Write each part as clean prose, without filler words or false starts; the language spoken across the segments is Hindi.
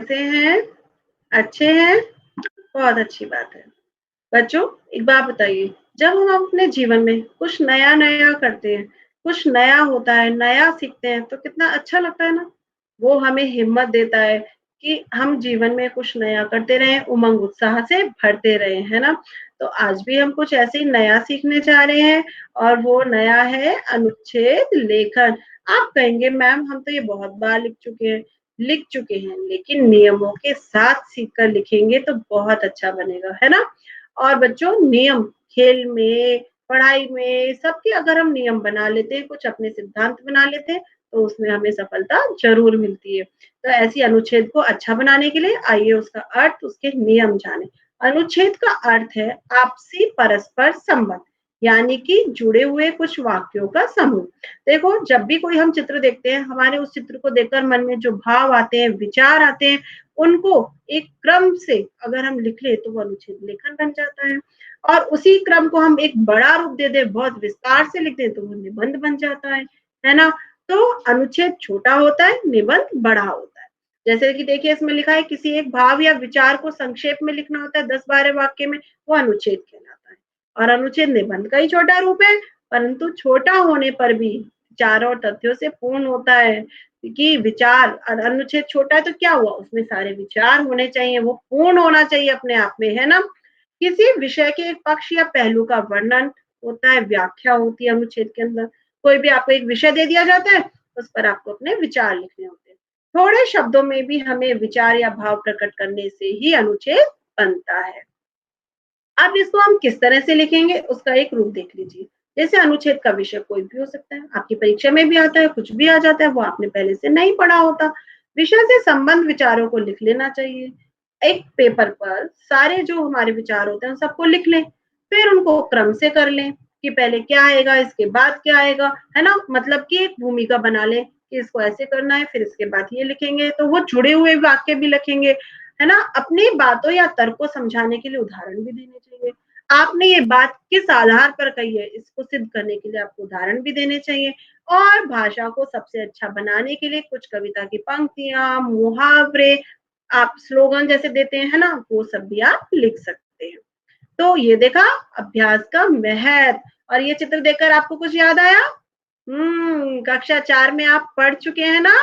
कैसे हैं? अच्छे हैं? बहुत अच्छी बात है। बच्चों, एक बात बताइए, जब हम अपने जीवन में कुछ नया-नया करते हैं, कुछ नया होता है, नया सीखते हैं, तो कितना अच्छा लगता है ना? वो हमें हिम्मत देता है कि हम जीवन में कुछ नया करते रहें, उमंग-उत्साह से भरते रहें, है ना? तो आज भी हम कुछ ऐसे ही नया सीखने जा रहे हैं और वो नया है अनुच्छेद लेखन। आप कहेंगे मैम हम तो ये बहुत बार लिख चुके हैं, लेकिन नियमों के साथ सीख कर लिखेंगे तो बहुत अच्छा बनेगा, है ना? और बच्चों नियम खेल में, पढ़ाई में सबके अगर हम नियम बना लेते हैं, कुछ अपने सिद्धांत बना लेते हैं, तो उसमें हमें सफलता ज़रूर मिलती है। तो ऐसी अनुच्छेद को अच्छा बनाने के लिए आइए उसका अर्थ, उसके नियम जानें। अनुच्छेद का अर्थ है आपसी परस्पर संबंध, यानी कि जुड़े हुए कुछ वाक्यों का समूह। देखो जब भी कोई हम चित्र देखते हैं, हमारे उस चित्र को देखकर मन में जो भाव आते हैं, विचार आते हैं, उनको एक क्रम से अगर हम लिख लें तो वो अनुच्छेद लेखन बन जाता है और उसी क्रम को हम एक बड़ा रूप दे दें, बहुत विस्तार से लिख दें तो वो निबंध बन जाता है ना? तो अनुच्छेद छोटा होता है, निबंध बड़ा होता है। जैसे कि देखिए इसमें लिखा है किसी एक भाव या विचार को संक्षेप में लिखना होता है 10-12 वाक्य में, वो अनुच्छेद कहलाता है। और अनुच्छेद निबंध का ही छोटा रूप है, परंतु छोटा होने पर भी विचारों और तथ्यों से पूर्ण होता है। कि विचार अनुच्छेद छोटा है तो क्या हुआ उसमें सारे विचार होने चाहिए, वो पूर्ण होना चाहिए अपने आप में, है ना? किसी विषय के एक पक्ष या पहलू का वर्णन होता है, व्याख्या होती है अनुच्छेद के अंदर। कोई भी आपको एक विषय दे दिया जाता है, उस पर आपको अपने विचार लिखने होते हैं। थोड़े शब्दों में भी हमें विचार या भाव प्रकट करने से ही अनुच्छेद बनता है। अब इसको हम किस तरह से लिखेंगे उसका एक रूप देख लीजिए। जैसे अनुच्छेद का विषय कोई भी हो सकता है, आपकी परीक्षा में भी आता है, कुछ भी आ जाता है, वो आपने पहले से नहीं पढ़ा होता। विषय से संबंध विचारों को लिख लेना चाहिए। एक पेपर पर सारे जो हमारे विचार होते हैं, उन सबको लिख लें, फिर उनको क्रम से कर लें कि पहले क्या आएगा, इसके बाद क्या आएगा, है ना? मतलब कि एक भूमिका बना लें कि इसको ऐसे करना है, फिर इसके बाद ये लिखेंगे, तो वो जुड़े हुए वाक्य भी लिखेंगे, है ना? अपनी बातों या तर्क को समझाने के लिए उदाहरण भी देने चाहिए। आपने ये बात किस आधार पर कही है, इसको सिद्ध करने के लिए आपको उदाहरण भी देने चाहिए और भाषा को सबसे अच्छा बनाने के लिए कुछ कविता की पंक्तियाँ, मुहावरे, आप स्लोगन जैसे देते हैं, है ना? वो सब भी आप लिख सकते हैं। तो ये देखा अभ्यास का महत्व और ये चित्र देखकर आपको कुछ याद आया? कक्षा 4 में आप पढ़ चुके हैं ना?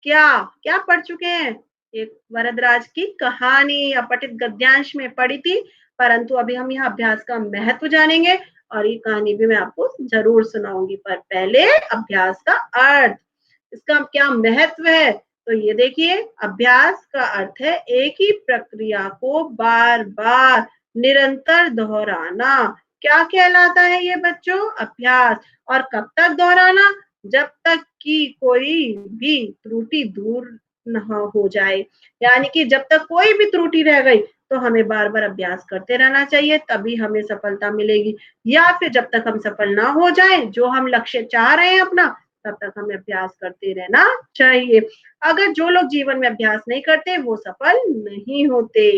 क्या? क्या पढ़ चुके हैं? एक वरदराज की कहानी अपठित गद्यांश में पढ़ी थी, परंतु अभी हम यहाँ अभ्यास का महत्व जानेंगे और ये कहानी भी मैं आपको ज़रूर सुनाऊँगी, पर पहले अभ्यास का अर्थ, इसका क्या महत्व है? तो ये देखिए, अभ्यास का अर्थ है एक ही प्रक्रिया को बार-बार निरंतर दोहराना। क्या कहलाता है ये बच्चों? अभ्यास। और कब तक दोहराना? जब तक कि कोई भी त्रुटि दूर न हो जाए, यानी कि जब तक कोई भी त्रुटि रह गई तो हमें बार-बार अभ्यास करते रहना चाहिए, तभी हमें सफलता मिलेगी। या फिर जब तक हम सफल ना हो जाएँ, जो हम लक्ष्य चाह रहे हैं अपना, तब तक हमें अभ्यास करते रहना चाहिए। अगर जो लोग जीवन में अभ्यास नहीं करते, वो सफल नहीं होते।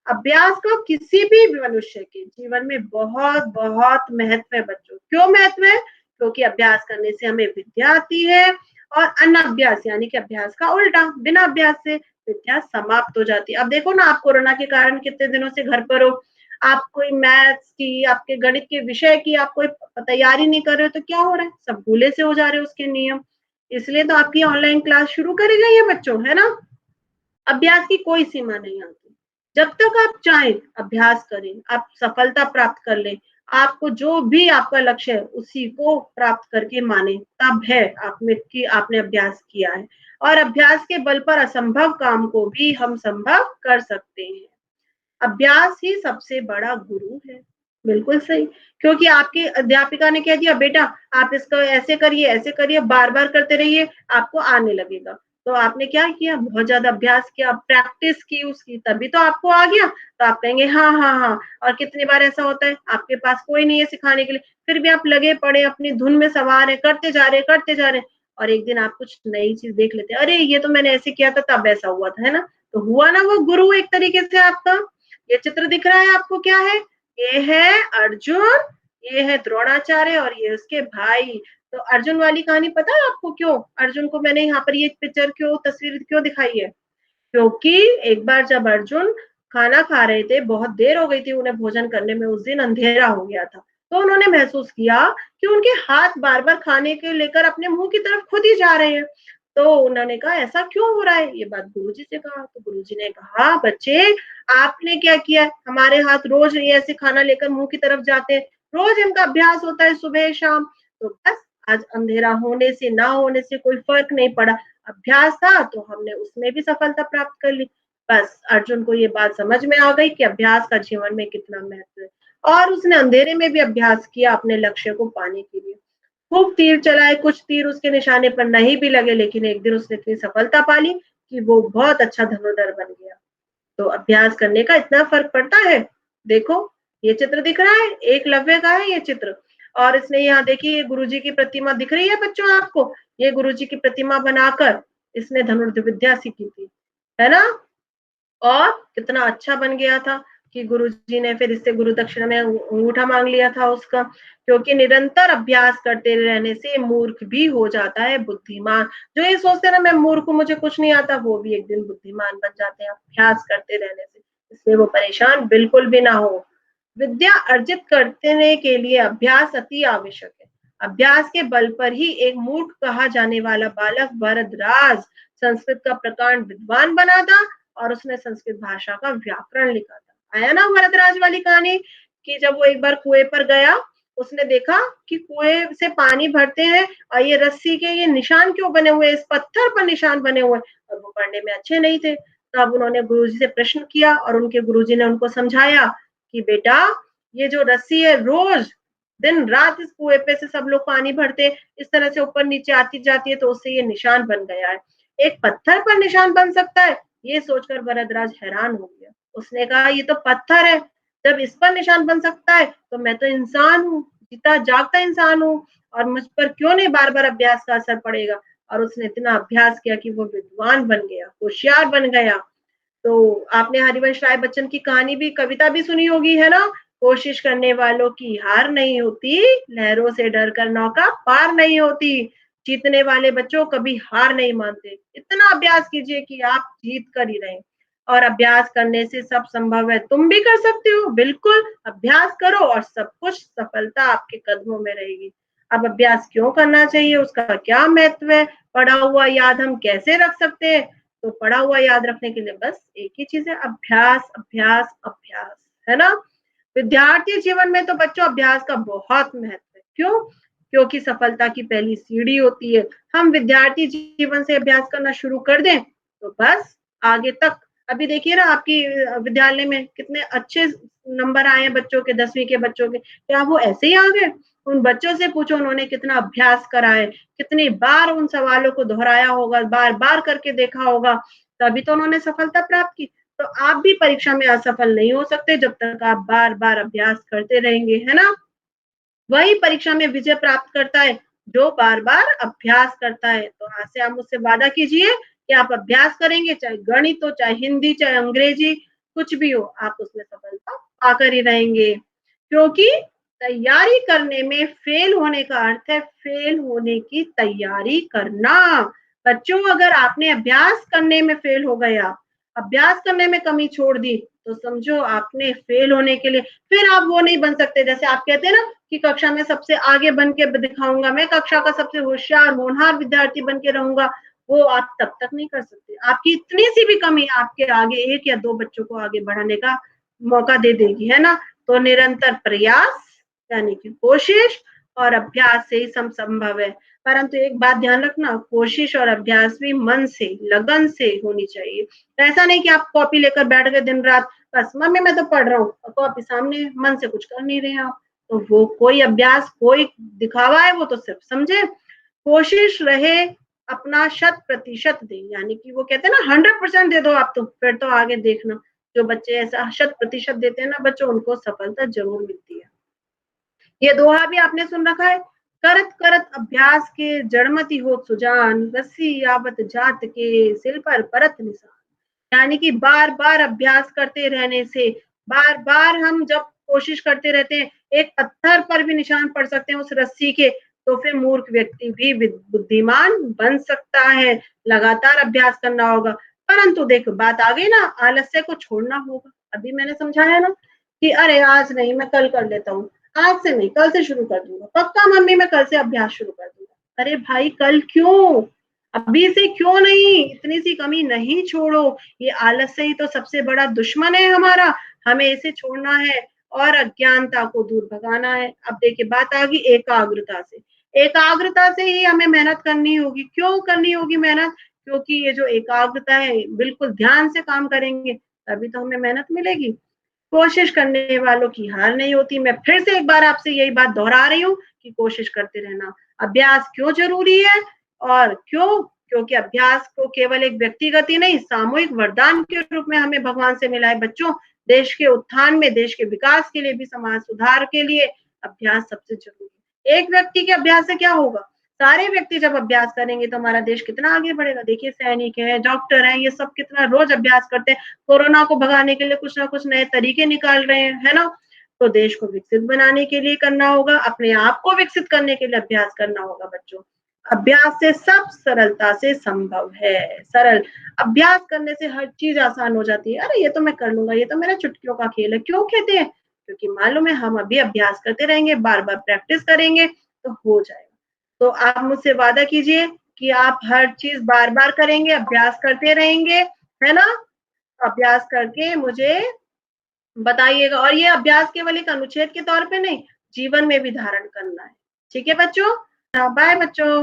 अभ्यास का किसी भी मनुष्य के जीवन में बहुत-बहुत महत्व है बच्चों। क्यों महत्व है? क्योंकि अभ्यास करने से हमें विद्या आती है और अनभ्यास यानी कि अभ्यास का उल्टा, बिना अभ्यास से विद्या समाप्त हो जाती है। अब देखो ना आप कोरोना के कारण कितने दिनों से घर पर हो, आप कोई मैथ्स की, आपके गणित के विषय की आप कोई तैयारी नहीं कर रहे हो तो क्या हो रहा है? सब भूले से हो जा रहे हो उसके नियम। इसलिए तो आपकी ऑनलाइन क्लास शुरू करी गई है बच्चों, है ना? अभ्यास की कोई सीमा नहीं आती। जब तक आप चाहें अभ्यास करें, आप सफलता प्राप्त कर लें, आपको जो भी आपका लक्ष्य है उसी को प्राप्त करके मानें, तब है आप में कि आपने अभ्यास किया है और अभ्यास के बल पर असंभव काम को भी हम संभव कर सकते हैं। अभ्यास ही सबसे बड़ा गुरु है। बिल्कुल सही, क्योंकि आपकी अध्यापिका ने कह दिया बेटा आप इसको ऐसे करिए, बार-बार करते रहिए, आपको आने लगेगा। तो आपने क्या किया? बहुत ज़्यादा अभ्यास किया, प्रैक्टिस की उसकी, तभी तो आपको आ गया। तो आप कहेंगे हाँ, हाँ, हाँ और कितनी बार ऐसा होता है, आपके पास कोई नहीं है सिखाने के लिए, फिर भी आप लगे पड़े अपनी धुन में सवार हैं, करते जा रहे हैं और एक दिन आप कुछ नई चीज़ देख लेते हैं, अरे! ये तो मैंने ऐसे किया था तब ऐसा हुआ था, है ना? तो हुआ ना वो गुरु एक तरीके से आपका। ये चित्र दिख रहा है आपको क्या है? ये है अर्जुन, ये है द्रोणाचार्य और ये उसके भाई। तो अर्जुन वाली कहानी पता है आपको क्यों? अर्जुन को मैंने यहाँ पर ये पिक्चर क्यों तस्वीर क्यों दिखाई है? क्योंकि एक बार जब अर्जुन खाना खा रहे थे, बहुत देर हो गई थी उन्हें भोजन करने में, उस दिन अंधेरा हो गया था। तो उन्होंने महसूस किया कि उनके हाथ बार-बार खाने को लेकर अपने मुँह की तरफ खुद ही जा रहे हैं। तो उन्होंने कहा, "ऐसा क्यों हो रहा है?" ये बात गुरुजी से कहा, तो गुरुजी ने कहा, "बच्चे, आपने क्या किया है? हमारे हाथ रोज़ ये ऐसे खाना लेकर मुँह की तरफ जाते हैं, रोज़ इनका अभ्यास होता है सुबह-शाम, तो बस आज अंधेरा होने से, ना होने से कोई फ़र्क नहीं पड़ा। अभ्यास था तो हमने उसमें भी सफलता प्राप्त कर ली।" बस अर्जुन को ये बात समझ में आ गई कि अभ्यास का जीवन में कितना महत्व है और उसने अंधेरे में भी अभ्यास किया अपने लक्ष्य को पाने के लिए। खूब तीर चलाए, कुछ तीर उसके निशाने पर नहीं भी लगे, लेकिन एक दिन उसने इतनी सफलता पा ली कि वो बहुत अच्छा धनुर्धर बन गया। तो अभ्यास करने का इतना फ़र्क पड़ता है। देखो, ये चित्र दिख रहा है, एकलव्य का है ये चित्र और इसने यहाँ देखिए ये गुरुजी की प्रतिमा दिख रही है बच्चों आपको? ये गुरुजी की प्रतिमा बनाकर इसने धनुर्ध विद्या सीखी थी, है ना? और कितना अच्छा बन गया था कि गुरुजी ने फिर इससे गुरु दक्षिणा में अंगूठा माँग लिया था उसका, क्योंकि निरंतर अभ्यास करते रहने से मूर्ख भी हो जाता है बुद्धिमान। जो ये सोचते हैं ना मैं मूर्ख हूँ, मुझे कुछ नहीं आता, वो भी एक दिन बुद्धिमान बन जाते हैं अभ्यास करते रहने से। इसलिए वो परेशान बिल्कुल भी ना हो। विद्या अर्जित करने के लिए अभ्यास अति आवश्यक है। अभ्यास के बल पर ही एक मूर्ख कहा जाने वाला बालक भरद्वाज संस्कृत का प्रकांड विद्वान बना था और उसने संस्कृत भाषा का व्याकरण लिखा था। आया ना भरद्वाज वाली कहानी कि जब वो एक बार कुएं पर गया, उसने देखा कि कुएं से पानी भरते हैं और ये रस्सी के ये निशान क्यों बने हुए, इस पत्थर पर निशान बने हुए और वो पढ़ने में अच्छे नहीं थे। तब उन्होंने गुरुजी से प्रश्न किया और उनके गुरुजी ने उनको समझाया कि बेटा, ये जो रस्सी है रोज दिन रात इस कुएं पे से सब लोग पानी भरते हैं, इस तरह से ऊपर नीचे आती जाती है तो उससे ये निशान बन गया है। एक पत्थर पर निशान बन सकता है, ये सोचकर भरद्वाज हैरान हो गया। उसने कहा, ये तो पत्थर है, जब इस पर निशान बन सकता है तो मैं तो इंसान हूँ, जीता जागता इंसान हूँ और मुझ पर क्यों नहीं बार बार अभ्यास का असर पड़ेगा। और उसने इतना अभ्यास किया कि वो विद्वान बन गया, होशियार बन गया। तो आपने हरिवंश राय बच्चन की कहानी भी कविता भी सुनी होगी, है ना? कोशिश करने वालों की हार नहीं होती, लहरों से डरकर नौका पार नहीं होती। जीतने वाले बच्चों कभी हार नहीं मानते। इतना अभ्यास कीजिए कि आप जीत कर ही रहें और अभ्यास करने से सब संभव है। तुम भी कर सकते हो, बिल्कुल अभ्यास करो और सब कुछ सफलता आपके कदमों में रहेगी। अब अभ्यास क्यों करना चाहिए, उसका क्या महत्व है, पढ़ा हुआ याद हम कैसे रख सकते हैं? तो पढ़ा हुआ याद रखने के लिए बस एक ही चीज़ है, अभ्यास, अभ्यास, अभ्यास, है ना? विद्यार्थी जीवन में तो बच्चों अभ्यास का बहुत महत्व है। क्यों? क्योंकि सफलता की पहली सीढ़ी होती है। हम विद्यार्थी जीवन से अभ्यास करना शुरू कर दें, तो बस आगे तक अभी देखिए ना आपकी विद्यालय में कितने अच्छे नंबर आए हैं बच्चों के, 10वीं के बच्चों के। क्या वो ऐसे ही आ गए? उन बच्चों से पूछो उन्होंने कितना अभ्यास करा है, कितनी बार उन सवालों को दोहराया होगा, बार-बार करके देखा होगा, तभी तो उन्होंने सफलता प्राप्त की। तो आप भी परीक्षा में असफल नहीं हो सकते जब तक आप बार-बार अभ्यास करते रहेंगे, है ना? वही परीक्षा में विजय प्राप्त करता है, जो बार-बार अभ्यास करता है। तो आज से आप मुझसे वादा कीजिए कि आप अभ्यास करेंगे, चाहे गणित हो, चाहे हिंदी, चाहे अंग्रेजी, कुछ भी हो, आप उसमें सफलता पाकर ही रहेंगे। क्योंकि तैयारी करने में फेल होने का अर्थ है फेल होने की तैयारी करना। बच्चों, अगर आपने अभ्यास करने में फेल हो गए आप, अभ्यास करने में कमी छोड़ दी, तो समझो आपने फेल होने के लिए फिर आप वो नहीं बन सकते। जैसे आप कहते हैं ना कि कक्षा में सबसे आगे बन के दिखाऊँगा, मैं कक्षा का सबसे होशियार, होनहार विद्यार्थी बन के रहूँगा, वो आप तब तक नहीं कर सकते। आपकी इतनी-सी भी कमी आपके आगे 1 या 2 बच्चों को आगे बढ़ाने का मौका दे देगी, है ना? तो निरंतर प्रयास यानी कि कोशिश और अभ्यास से ही सब संभव है। परंतु एक बात ध्यान रखना, कोशिश और अभ्यास भी मन से, लगन से होनी चाहिए। ऐसा नहीं कि आप कॉपी लेकर बैठ गए दिन-रात, बस मम्मी मैं तो पढ़ रहा हूँ और कॉपी सामने, मन से कुछ कर नहीं रहे हैं आप। तो वो कोई अभ्यास, कोई दिखावा है, वो तो सिर्फ समझे। कोशिश रहे, अपना 100% दें, यानी कि वो कहते हैं ना 100% दे दो आप तो, फिर तो आगे देखना। जो बच्चे ऐसा 100% देते हैं ना बच्चों, उनको सफलता ज़रूर मिलती है। ये दोहा भी आपने सुन रखा है, करत करत अभ्यास के जड़मति होत सुजान, रस्सी यावत जात के सिल पर परत निशान। यानी कि बार-बार अभ्यास करते रहने से, बार-बार हम जब कोशिश करते रहते हैं, एक पत्थर पर भी निशान पड़ सकते हैं उस रस्सी के, तो फिर मूर्ख व्यक्ति भी बुद्धिमान बन सकता है। लगातार अभ्यास करना होगा। परंतु देखो बात आ गई ना, आलस्य को छोड़ना होगा। अभी मैंने समझाया ना कि अरे आज नहीं, मैं कल कर लेता हूँ, आज से नहीं, कल से शुरू कर दूँगा, पक्का मम्मी मैं कल से अभ्यास शुरू कर दूँगा। अरे भाई कल क्यों? अभी से क्यों नहीं? इतनी सी कमी नहीं छोड़ो, ये आलस्य ही तो सबसे बड़ा दुश्मन है हमारा, हमें इसे छोड़ना है और अज्ञानता को दूर भगाना है। अब देखिए बात आ गई एकाग्रता से, एकाग्रता से ही हमें मेहनत करनी होगी। क्यों करनी होगी मेहनत? क्योंकि ये जो एकाग्रता है, बिल्कुल ध्यान से काम करेंगे, तभी तो हमें मेहनत मिलेगी। कोशिश करने वालों की हार नहीं होती। मैं फिर से एक बार आपसे यही बात दोहरा रही हूँ कि कोशिश करते रहना। अभ्यास क्यों ज़रूरी है और क्यों? क्योंकि अभ्यास को केवल एक व्यक्तिगत ही नहीं, सामूहिक वरदान के रूप में हमें भगवान से मिला है बच्चों। देश के उत्थान में, देश के विकास के लिए भी, समाज सुधार के लिए अभ्यास सबसे ज़रूरी है। एक व्यक्ति के अभ्यास से क्या होगा? सारे व्यक्ति जब अभ्यास करेंगे तो हमारा देश कितना आगे बढ़ेगा। देखिए सैनिक हैं, डॉक्टर हैं, ये सब कितना रोज़ अभ्यास करते हैं। कोरोना को भगाने के लिए कुछ ना कुछ नए तरीके निकाल रहे हैं, है ना? तो देश को विकसित बनाने के लिए करना होगा, अपने आप को विकसित करने के लिए अभ्यास करना होगा बच्चों। अभ्यास से सब सरलता से संभव है, सरल। अभ्यास करने से हर चीज़ आसान हो जाती है। अरे ये तो मैं कर लूँगा, ये तो मेरा चुटकियों का खेल है। क्यों कहते हैं? क्योंकि मालूम है हम अभी अभ्यास करते रहेंगे, बार-बार प्रैक्टिस करेंगे तो हो जाएगा। तो आप मुझसे वादा कीजिए कि आप हर चीज़ बार-बार करेंगे, अभ्यास करते रहेंगे, है ना? अभ्यास करके मुझे बताइएगा और ये अभ्यास केवल एक अनुच्छेद के तौर पे नहीं, जीवन में भी धारण करना है। ठीक है बच्चों? बाय बच्चों।